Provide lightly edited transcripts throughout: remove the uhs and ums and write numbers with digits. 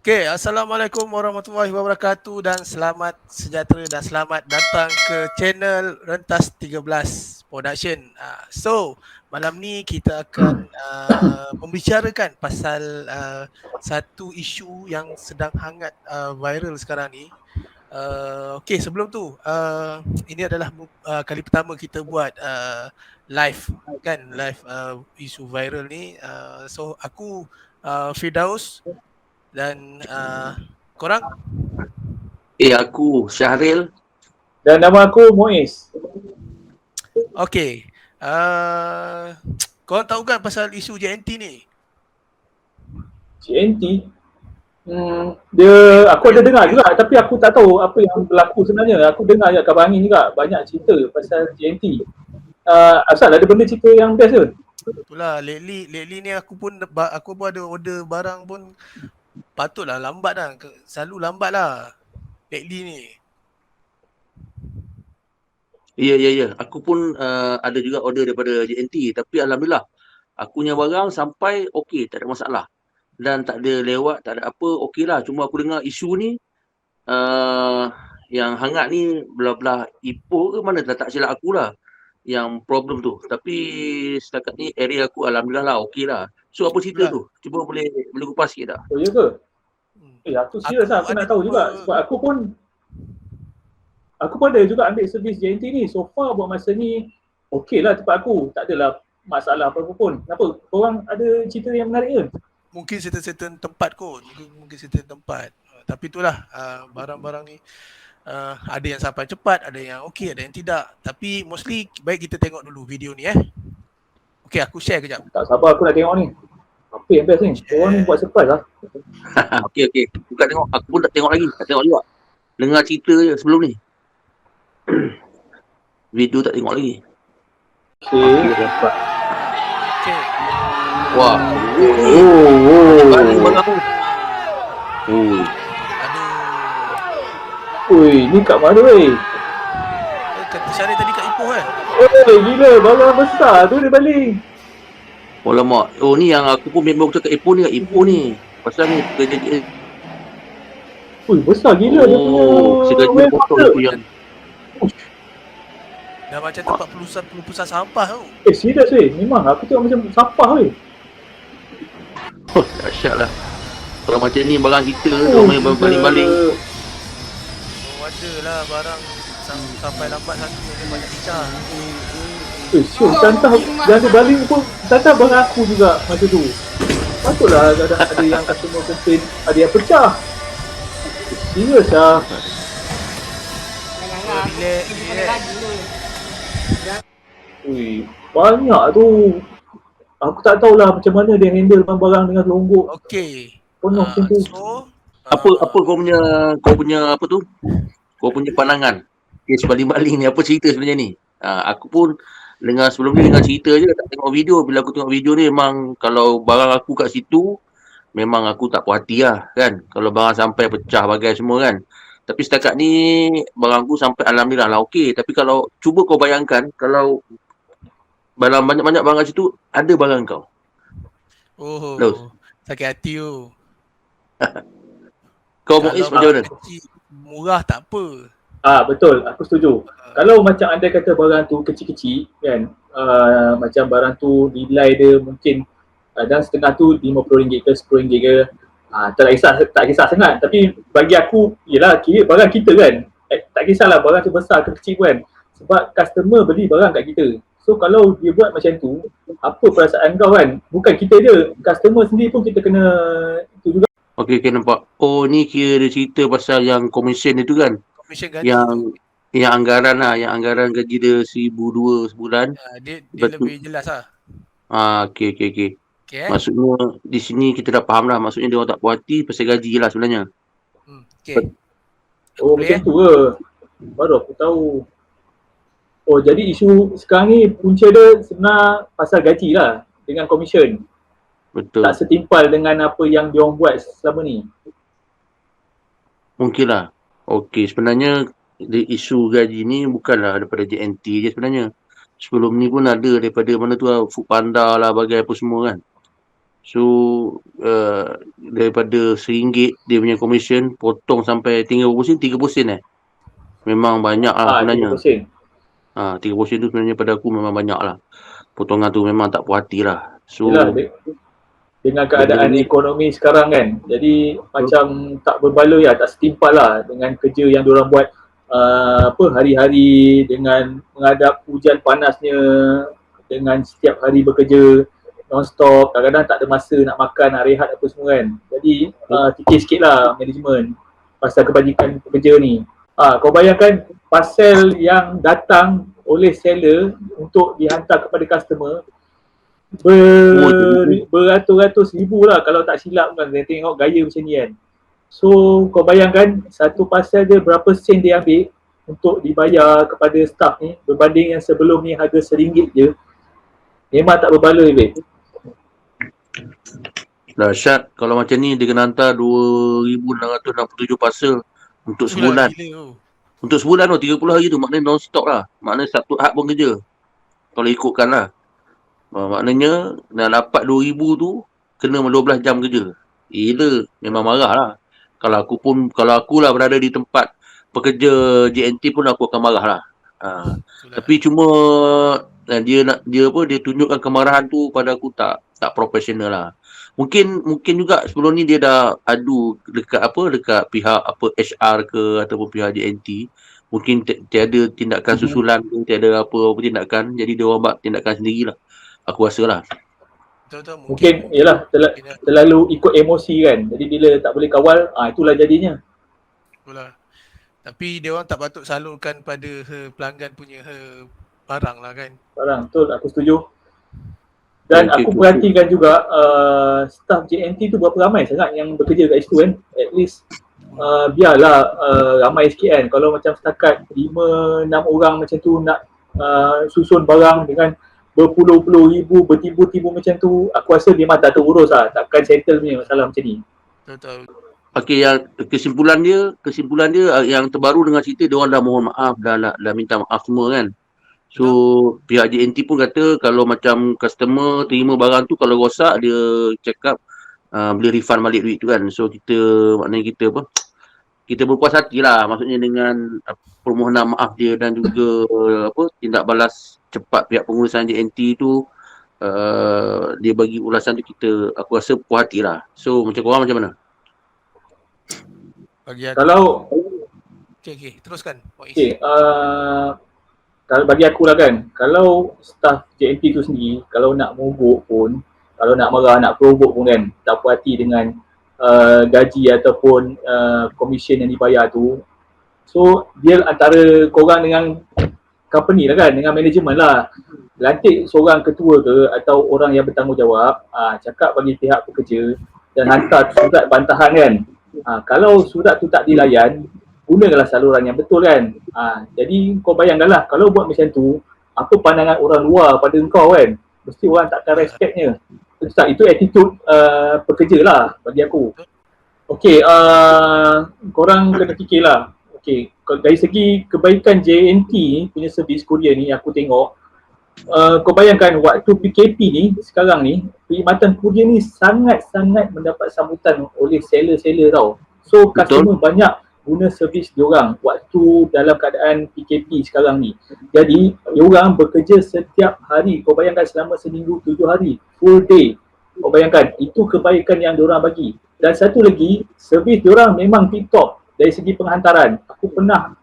Okey, Assalamualaikum warahmatullahi wabarakatuh dan selamat sejahtera dan selamat datang ke channel Rentas 13 Production. So, malam ni kita akan membicarakan pasal satu isu yang sedang hangat viral sekarang ni. Okey, sebelum tu ini adalah kali pertama kita buat live kan, live isu viral ni. So aku Firdaus dan korang? Aku Syahril. Dan nama aku Muiz. Okey. Korang tahu kan pasal isu JNT ni? JNT? Aku ada dengar juga tapi aku tak tahu apa yang berlaku sebenarnya. Aku dengar je kabar angin juga, banyak cerita pasal JNT. Asal ada benda cerita yang best ke? Itulah, lately ni aku pun ada order barang pun patutlah lambat dah. Selalu lambat lah lately ni. Ya. Aku pun ada juga order daripada JNT, tapi alhamdulillah aku punya barang sampai okey, tak ada masalah. Dan tak ada lewat, tak ada apa, okey lah. Cuma aku dengar isu ni yang hangat ni belah-belah Ipoh ke mana, tak silap aku lah yang problem tu. Tapi setakat ni area aku alhamdulillah lah, okey lah. So apa cerita Itulah. tu? Cuba boleh kupas sikit tak? Oh ya ke? Aku serius lah, aku ada nak tahu juga. Sebab aku pun ada juga ambil servis JNT ni. So far buat masa ni okey lah tempat aku. Tak adalah masalah apa-apa pun. Kenapa? Korang ada cerita yang menarik ke? Mungkin certain tempat kot. Mungkin certain tempat. Tapi itulah barang-barang ni ada yang sampai cepat, ada yang okey, ada yang tidak. Tapi mostly baik kita tengok dulu video ni Okey, aku share kejap. Tak sabar aku nak tengok ni. Apa yang best ni? Korang ni buat surprise lah. Okey. Bukan tengok, aku pun tak tengok lagi. Tak tengok juga. Dengar cerita je sebelum ni. Video tak tengok lagi. Okey. Wah. Aduh. Ui, ni kat mana weh? Kata Syarif tadi kat Ipoh kan? Gila, barang besar tu dia baling. Oh lama. Oh ni yang aku pun memang cakap Ipoh ni, kat Ipoh ni. Pasal ni kejadian. Ui, besar gila dia punya. Segaji botol tu yang Dah macam tempat pelusahan sampah tau. Serius weh. Memang aku tengok macam sampah weh. dahsyat lah. Kalau macam ni barang kita tu main baling-baling. Ada lah barang sampai lambat satu dia banyak pecah. Syuk, tantah yang ada baling pun tantah barang aku juga masa tu. Patutlah ada yang customer complain, ada yang pecah. Serius lah. Ui, banyak tu. Aku tak tahulah macam mana dia handle barang dengan selonggok. Okey. Penuh macam tu. So, apa kau punya apa tu? Kau punya pandangan kes baling-baling ni, apa cerita sebenarnya ni? Aku pun sebelum ni dengar cerita je, tak tengok video. Bila aku tengok video ni, memang kalau barang aku kat situ, memang aku tak puas hati lah kan. Kalau barang sampai pecah bagai semua kan. Tapi setakat ni barang aku sampai alhamdulillah lah okey. Tapi kalau cuba kau bayangkan, kalau barang banyak-banyak barang situ, ada barang kau. Sakit hati tu. Kau Muiz macam mana? Murah tak apa. Betul, aku setuju. Kalau macam anda kata barang tu kecil-kecil kan, macam barang tu nilai dia mungkin dan setengah tu RM50 ke RM10 ke, tak kisah sangat. Tapi bagi aku, yelah kira barang kita kan, tak kisahlah barang tu besar ke kecil kan, sebab customer beli barang kat kita. So kalau dia buat macam tu, apa perasaan kau kan? Bukan kita je, customer sendiri pun kita kena itu juga. Okey, nampak. Oh, ni kira dia cerita pasal yang komisen itu kan? Komisen gaji yang anggaran lah, yang anggaran gaji dia RM1,200 sebulan. Dia lebih jelas lah. Okey. Maksudnya di sini kita dah faham lah, maksudnya dia orang tak puas hati pasal gaji lah sebenarnya. Okey. Macam tu ke? Baru aku tahu. Oh, jadi isu sekarang ni punca dia sebenarnya pasal gaji lah dengan komisen. Betul. Tak setimpal dengan apa yang diorang buat selama ni. Mungkin lah. Okey, sebenarnya isu gaji ni bukanlah daripada JNT je sebenarnya. Sebelum ni pun ada daripada mana tu lah, Foodpanda lah, bagai apa semua kan. So, daripada RM1 dia punya commission potong sampai tinggal berapa sen? 3% Memang banyak lah sebenarnya. 3%. 3% tu sebenarnya pada aku memang banyak lah. Potongan tu memang tak puas hati lah. So Yelah, dengan keadaan benda ni ekonomi sekarang kan, jadi macam tak berbaloi lah, tak setimpal lah dengan kerja yang diorang buat hari-hari dengan menghadap hujan panasnya, dengan setiap hari bekerja non-stop, kadang-kadang tak ada masa nak makan, nak rehat apa semua kan. Jadi fikir sikit lah management pasal kebajikan pekerja ni. Kau bayangkan parcel yang datang oleh seller untuk dihantar kepada customer beratus-ratus ribu lah kalau tak silap kan, saya tengok gaya macam ni kan. So kau bayangkan satu parcel dia berapa sen dia ambil untuk dibayar kepada staff ni berbanding yang sebelum ni harga RM1 je. Memang tak berbaloi babe. dahsyat kalau macam ni dia kena hantar 2,667 parcel untuk sebulan. Untuk sebulan tu 30 hari tu maknanya non-stop lah. Maknanya Sabtu Ahad pun kerja. Kalau ikutkan lah. Maknanya nak dapat 2,000 tu kena 12 jam kerja. Gila, memang marah lah. Kalau akulah berada di tempat pekerja JNT pun aku akan marah lah. Tapi cuma dia tunjukkan kemarahan tu pada aku tak profesional lah. Mungkin juga sebelum ni dia dah adu dekat pihak HR ke ataupun pihak JNT. Mungkin tiada tindakan susulan ke, tiada apa tindakan, jadi dia orang buat tindakan sendirilah. Aku rasa lah. Mungkin yalah terlalu ikut emosi kan. Jadi bila tak boleh kawal, itulah jadinya. Itulah. Tapi dia orang tak patut salurkan pada pelanggan punya barang lah kan. Barang, betul, aku setuju. Dan aku perhatikan juga staff JNT tu berapa ramai sangat yang bekerja kat situ kan. At least biarlah ramai sikit kan. Kalau macam setakat 5-6 orang macam tu nak susun barang dengan berpuluh-puluh ribu, bertibu-tibu macam tu, aku rasa memang tak terurus lah. Takkan settle punya masalah macam ni. Betul. Okey, yang kesimpulan dia yang terbaru dengan cerita dia orang dah mohon maaf, dah minta maaf semua kan. So pihak JNT pun kata kalau macam customer terima barang tu kalau rosak dia cakap boleh refund balik duit tu kan. So maknanya kita berpuas hati lah maksudnya dengan permohonan maaf dia dan juga tindak balas cepat pihak pengurusan JNT tu dia bagi ulasan tu aku rasa puas hati lah. So macam korang macam mana? Bagi aku, kalau okay, teruskan. Kalau bagi aku lah kan, kalau staff JNT tu sendiri, kalau nak mogok pun, kalau nak marah, nak provoke pun kan, tak puas hati dengan gaji ataupun komisen yang dibayar tu. So dia antara korang dengan company lah kan, dengan manajemen lah. Lantik seorang ketua ke atau orang yang bertanggungjawab, cakap bagi pihak pekerja dan hantar surat bantahan kan. Kalau surat tu tak dilayan, gunakanlah saluran yang betul kan. Jadi kau bayangkanlah kalau buat macam tu, apa pandangan orang luar pada engkau kan. Mesti orang takkan respectnya. Itu attitude pekerja lah bagi aku. Okay, korang kena fikirlah. Okay, dari segi kebaikan JNT punya servis Korea ni aku tengok, kau bayangkan waktu PKP ni sekarang ni, perkhidmatan Korea ni sangat-sangat mendapat sambutan oleh seller-seller tau. So customer banyak guna servis diorang waktu dalam keadaan PKP sekarang ni. Jadi diorang bekerja setiap hari. Kau bayangkan selama seminggu 7 hari, full day. Kau bayangkan itu kebaikan yang diorang bagi. Dan satu lagi, servis diorang memang tip-top dari segi penghantaran. Aku pernah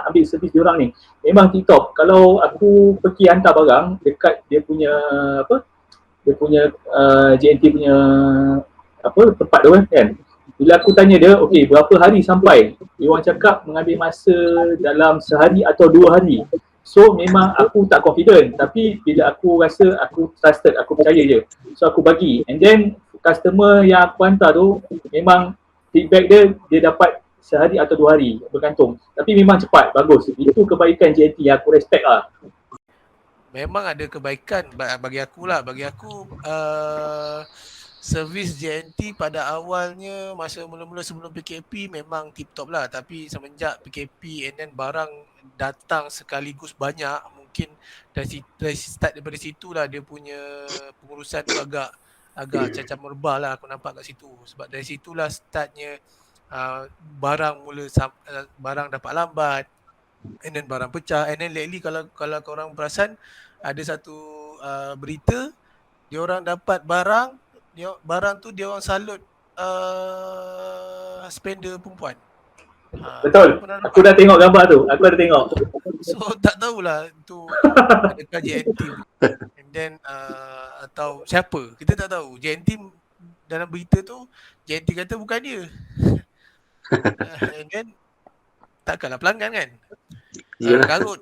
ambil servis diorang ni. Memang tip-top. Kalau aku pergi hantar barang dekat dia punya JNT punya tempat tu kan. Bila aku tanya dia, okey berapa hari sampai? Dia orang cakap mengambil masa dalam sehari atau 2 hari. So memang aku tak confident, tapi bila aku rasa aku trusted, aku percaya je. So aku bagi. And then customer yang aku hantar tu memang feedback dia dapat sehari atau 2 hari bergantung. Tapi memang cepat, bagus. Itu kebaikan JNT yang aku respect lah. Memang ada kebaikan bagi aku lah. Bagi aku servis JNT pada awalnya masa mula-mula sebelum PKP memang tip-top lah. Tapi semenjak PKP and then barang datang sekaligus banyak, mungkin dari start daripada situ lah dia punya pengurusan tu agak agak cacah merbah lah aku nampak kat situ. Sebab dari situlah startnya barang barang dapat lambat, and then barang pecah, and then lately kalau korang perasan ada satu berita dia orang dapat barang tu dia orang salut spender perempuan. Betul. Pernah Aku nampak? dah tengok gambar tu. Aku ada tengok. So tak tahulah tu adakah JNT and then atau siapa, kita tak tahu. JNT dalam berita tu JNT kata bukan dia. And then takkanlah pelanggan kan. Yalah. Karut.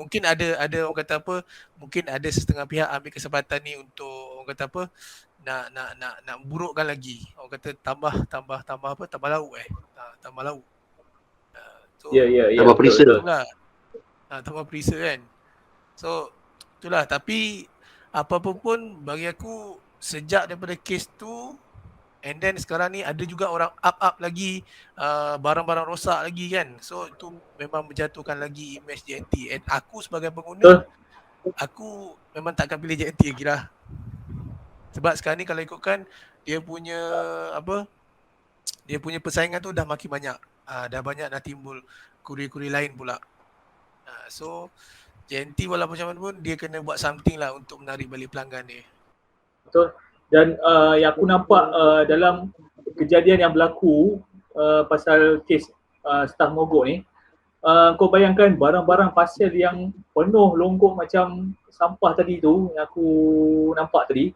Mungkin ada orang kata apa, mungkin ada setengah pihak ambil kesempatan ni untuk orang kata apa, nak burukkan lagi. Orang kata tambah apa, tambah lauk tambah lauk. So Ya. Tambah perisa. itulah. Tambah perisa kan. So itulah, tapi apa-apa pun bagi aku sejak daripada kes tu, and then sekarang ni ada juga orang up lagi barang-barang rosak lagi kan. So itu memang menjatuhkan lagi image JNT. And aku sebagai pengguna, aku memang takkan pilih JNT lagi lah. Sebab sekarang ni kalau ikutkan dia punya persaingan tu dah makin banyak. Dah banyak dah timbul kurir-kurir lain pula. So JNT walaupun macam mana pun dia kena buat something lah untuk menarik balik pelanggan dia. Betul. Dan yang aku nampak dalam kejadian yang berlaku pasal kes staff mogok ni, kau bayangkan barang-barang pasal yang penuh longgok macam sampah tadi tu yang aku nampak tadi,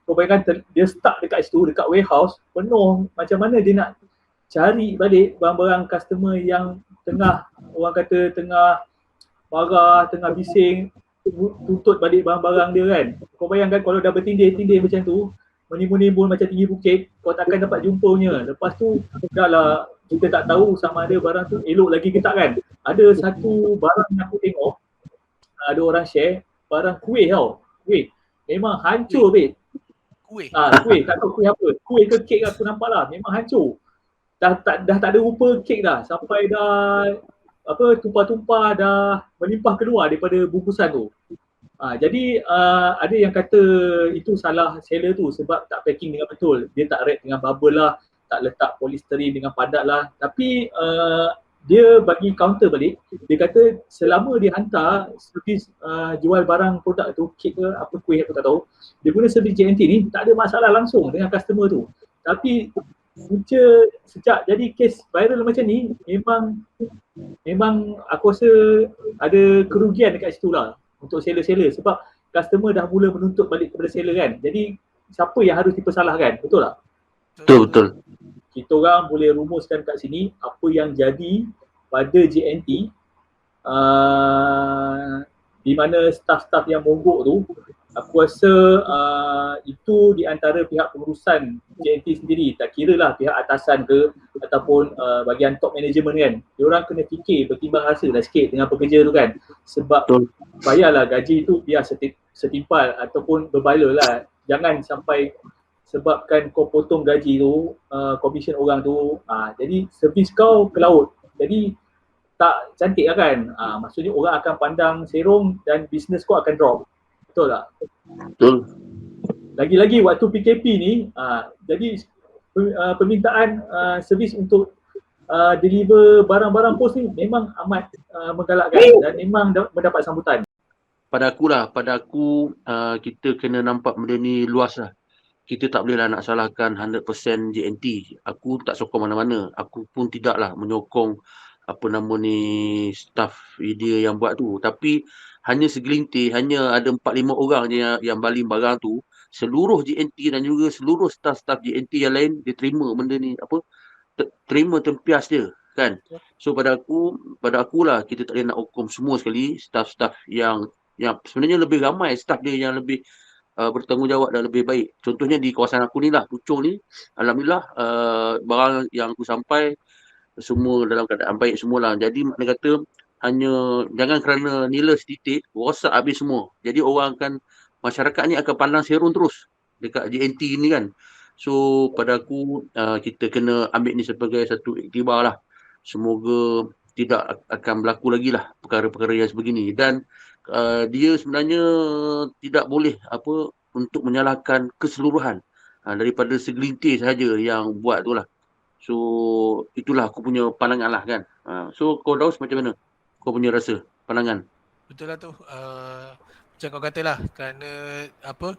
kau bayangkan dia stuck dekat situ, dekat warehouse penuh, macam mana dia nak cari balik barang-barang customer yang tengah, orang kata tengah marah, tengah bising, tuntut balik barang-barang dia kan. Kau bayangkan kalau dah bertindih-tindih macam tu, menimbul-nimbul macam tinggi bukit, kau takkan dapat jumpanya. Lepas tu dah lah kita tak tahu sama ada barang tu elok lagi ke tak kan. Ada satu barang yang aku tengok, ada orang share, barang kuih tau. Kuih. Memang hancur babe. Kuih. Kuih, tak tahu kuih apa. Kuih ke kek aku nampak lah, memang hancur. Dah tak ada rupa kek dah. Sampai dah tumpah-tumpah dah melimpah keluar daripada bungkusan tu. Jadi ada yang kata itu salah seller tu sebab tak packing dengan betul. Dia tak wrap dengan bubble lah, tak letak polystyrene dengan padat lah. Tapi dia bagi counter balik, dia kata selama dia hantar servis jual barang produk tu, kek ke apa kuih aku tak tahu, dia guna servis JNT ni tak ada masalah langsung dengan customer tu. Tapi sejak jadi kes viral macam ni, memang aku rasa ada kerugian dekat situ lah untuk seller-seller sebab customer dah mula menuntut balik kepada seller kan. Jadi siapa yang harus dipersalahkan, betul tak? Betul. Kita orang boleh rumuskan kat sini apa yang jadi pada JNT di mana staff-staff yang mogok tu, aku rasa itu di antara pihak pengurusan JNT sendiri, tak kira lah pihak atasan ke ataupun bahagian top management kan. Diorang kena fikir, bertimbang rasa dah sikit dengan pekerja tu kan. Sebab bayarlah gaji tu biar setimpal ataupun berbala lah. Jangan sampai sebabkan kau potong gaji tu, komisen orang tu, jadi servis kau ke laut. Jadi tak cantik lah kan. Maksudnya orang akan pandang serong dan bisnes kau akan drop. Betul tak? Betul. Lagi-lagi waktu PKP ni, jadi permintaan servis untuk deliver barang-barang pos ni memang amat menggalakkan dan memang mendapat sambutan. Pada aku kita kena nampak benda ni luas lah. Kita tak bolehlah nak salahkan 100% JNT. Aku tak sokong mana-mana. Aku pun tidaklah menyokong staff dia yang buat tu. Tapi hanya segelintir, hanya ada 4-5 orang je yang baling barang tu. Seluruh JNT dan juga seluruh staff-staff JNT yang lain, dia terima benda ni, terima tempias dia kan. So pada aku lah, kita tak boleh nak hukum semua sekali staff-staff yang sebenarnya lebih ramai staff dia yang lebih bertanggungjawab dan lebih baik. Contohnya di kawasan aku ni lah, Puchong ni, alhamdulillah barang yang aku sampai semua dalam keadaan baik semualah. Jadi makna kata hanya jangan kerana nilai setitik rosak habis semua. Jadi masyarakat ni akan pandang serong terus dekat JNT ni kan. So pada aku kita kena ambil ni sebagai satu iktibar lah. Semoga tidak akan berlaku lagi lah perkara-perkara yang sebegini. Dan dia sebenarnya tidak boleh untuk menyalahkan keseluruhan daripada segelintir saja yang buat tu lah. So itulah aku punya pandangan lah kan. So kau Daus macam mana? Kau punya rasa, pandangan? Betul lah tu. Macam kau katalah, kerana apa,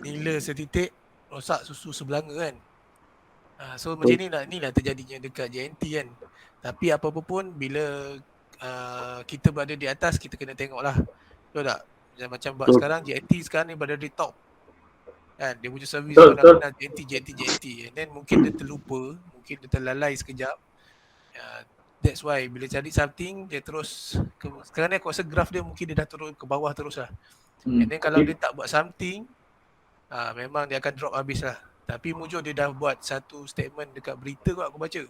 nila setitik rosak susu sebelanga kan. So macam ni lah terjadinya dekat JNT kan. Tapi apa-apa pun bila kita berada di atas, kita kena tengok lah. Betul tak? Macam buat Betul. sekarang, JNT sekarang ni berada di top kan. Dia punya servis Betul, betul. mana-mana JNT. And then mungkin dia terlupa, mungkin dia terlalai sekejap. That's why bila cari something, dia terus sekarang ni aku rasa graf dia mungkin dia dah turun ke bawah terus lah. And then kalau dia tak buat something, memang dia akan drop habis lah. Tapi Mujo dia dah buat satu statement dekat berita kot aku baca.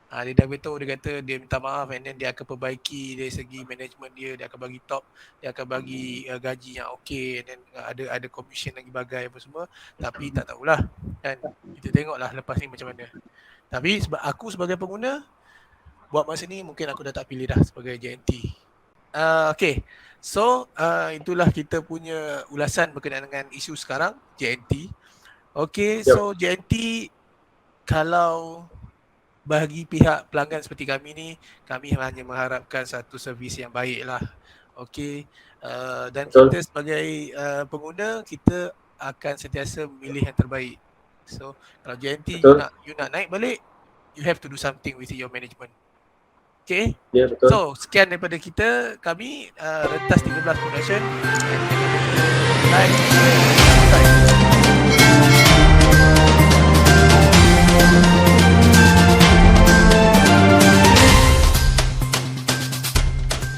Dia dah beritahu, dia kata dia minta maaf and then dia akan perbaiki dari segi management dia akan bagi top, dia akan bagi gaji yang okey, and then ada commission lagi bagai apa semua. Tapi tak tahulah kan, kita tengoklah lepas ni macam mana. Tapi sebab aku sebagai pengguna, buat masa ni mungkin aku dah tak pilih dah sebagai JNT. Okay, so itulah kita punya ulasan berkenaan dengan isu sekarang, JNT. Okay, so JNT, kalau bagi pihak pelanggan seperti kami ni, kami hanya mengharapkan satu servis yang baik lah. Okay, dan kita sebagai pengguna, kita akan sentiasa memilih yang terbaik. So kalau JNT you nak naik balik, you have to do something with your management. Okay, betul. So sekian daripada kita, kami Rentas 13 Production. Like, share,